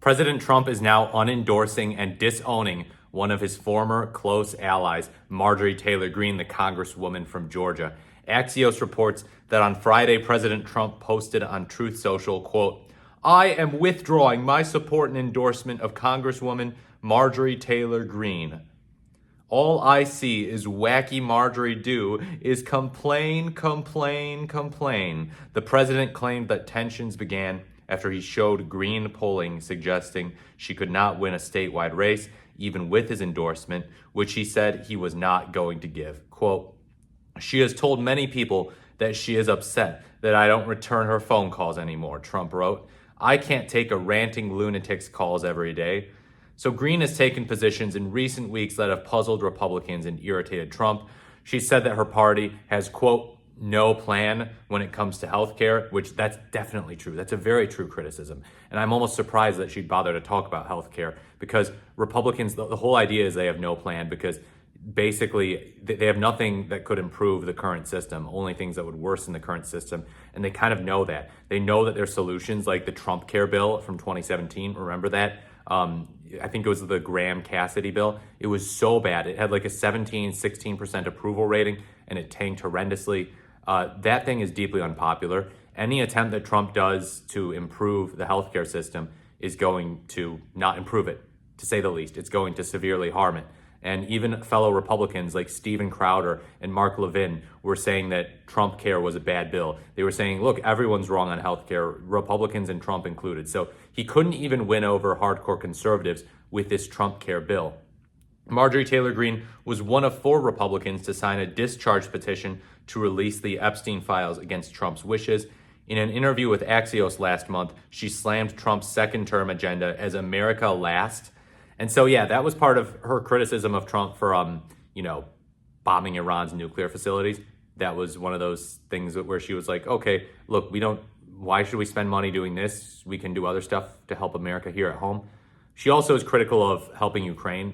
President Trump is now unendorsing and disowning one of his former close allies, Marjorie Taylor Greene, the congresswoman from Georgia. Axios reports that on Friday, President Trump posted on Truth Social, quote, "I am withdrawing my support and endorsement of Congresswoman Marjorie Taylor Greene. All I see is wacky Marjorie do is complain, complain, complain." The president claimed that tensions began after he showed Greene polling suggesting she could not win a statewide race, even with his endorsement, which he said he was not going to give. Quote, "She has told many people that she is upset that I don't return her phone calls anymore," Trump wrote. "I can't take a ranting lunatic's calls every day." So Greene has taken positions in recent weeks that have puzzled Republicans and irritated Trump. She said that her party has, quote, "no plan when it comes to healthcare," which that's definitely true. That's a very true criticism. And I'm almost surprised that she'd bother to talk about healthcare, because Republicans, the whole idea is they have no plan, because basically they have nothing that could improve the current system, only things that would worsen the current system. And they kind of know that. They know that their solutions, like the Trump Care bill from 2017, remember that? I think it was the Graham-Cassidy bill. It was so bad. It had like a 16% approval rating, and it tanked horrendously. That thing is deeply unpopular. Any attempt that Trump does to improve the healthcare system is going to not improve it, to say the least. It's going to severely harm it. And even fellow Republicans like Steven Crowder and Mark Levin were saying that Trump Care was a bad bill. They were saying, look, everyone's wrong on healthcare, Republicans and Trump included. So he couldn't even win over hardcore conservatives with this Trump Care bill. Marjorie Taylor Greene was one of 4 Republicans to sign a discharge petition to release the Epstein files against Trump's wishes. In an interview with Axios last month, she slammed Trump's second-term agenda as America last. And so, yeah, that was part of her criticism of Trump for, bombing Iran's nuclear facilities. That was one of those things where she was like, okay, look, why should we spend money doing this? We can do other stuff to help America here at home. She also is critical of helping Ukraine,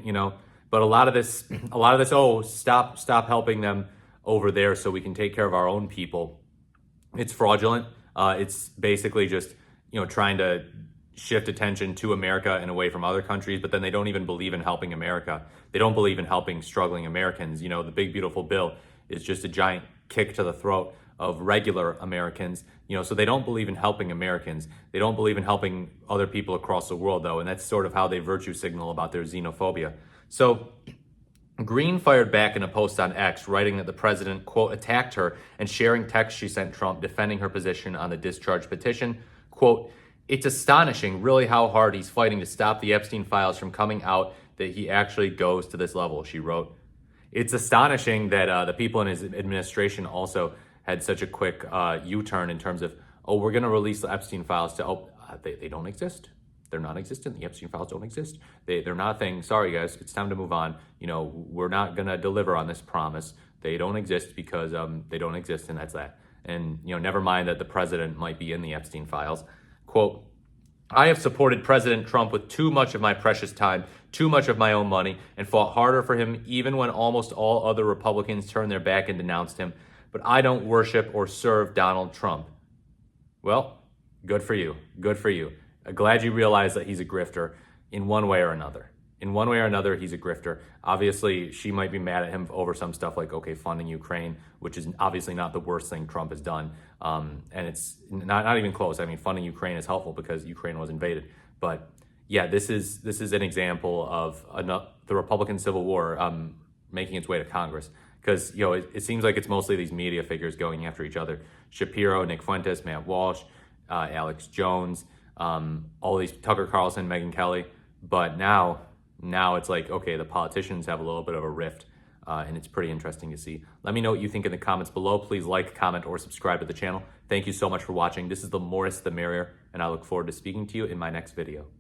but a lot of this, oh, stop helping them over there so we can take care of our own people. It's fraudulent. It's basically just, trying to shift attention to America and away from other countries, but then they don't even believe in helping America. They don't believe in helping struggling Americans. The big, beautiful bill is just a giant kick to the throat of regular Americans, so they don't believe in helping Americans. They don't believe in helping other people across the world, though, and that's sort of how they virtue signal about their xenophobia. So Greene fired back in a post on X, writing that the president, quote, attacked her, and sharing texts she sent Trump defending her position on the discharge petition. Quote, "It's astonishing really how hard he's fighting to stop the Epstein files from coming out that he actually goes to this level," she wrote. It's astonishing that the people in his administration also had such a quick U-turn in terms of, oh, we're going to release the Epstein files to, they don't exist. They're non-existent. The Epstein files don't exist. They're not a thing. Sorry, guys, it's time to move on. We're not going to deliver on this promise. They don't exist because they don't exist, and that's that. And, never mind that the president might be in the Epstein files. Quote, "I have supported President Trump with too much of my precious time, too much of my own money, and fought harder for him even when almost all other Republicans turned their back and denounced him. But I don't worship or serve Donald Trump." Well, good for you. Good for you. Glad you realize that he's a grifter in one way or another. In one way or another, he's a grifter. Obviously, she might be mad at him over some stuff like, okay, funding Ukraine, which is obviously not the worst thing Trump has done. And it's not even close. I mean, funding Ukraine is helpful because Ukraine was invaded. But yeah, this is an example of the Republican Civil War making its way to Congress. Because, it seems like it's mostly these media figures going after each other. Shapiro, Nick Fuentes, Matt Walsh, Alex Jones, all these, Tucker Carlson, Megyn Kelly. But now it's like, okay, the politicians have a little bit of a rift, and it's pretty interesting to see. Let me know what you think in the comments below. Please like, comment, or subscribe to the channel. Thank you so much for watching. This is the more the merrier, and I look forward to speaking to you in my next video.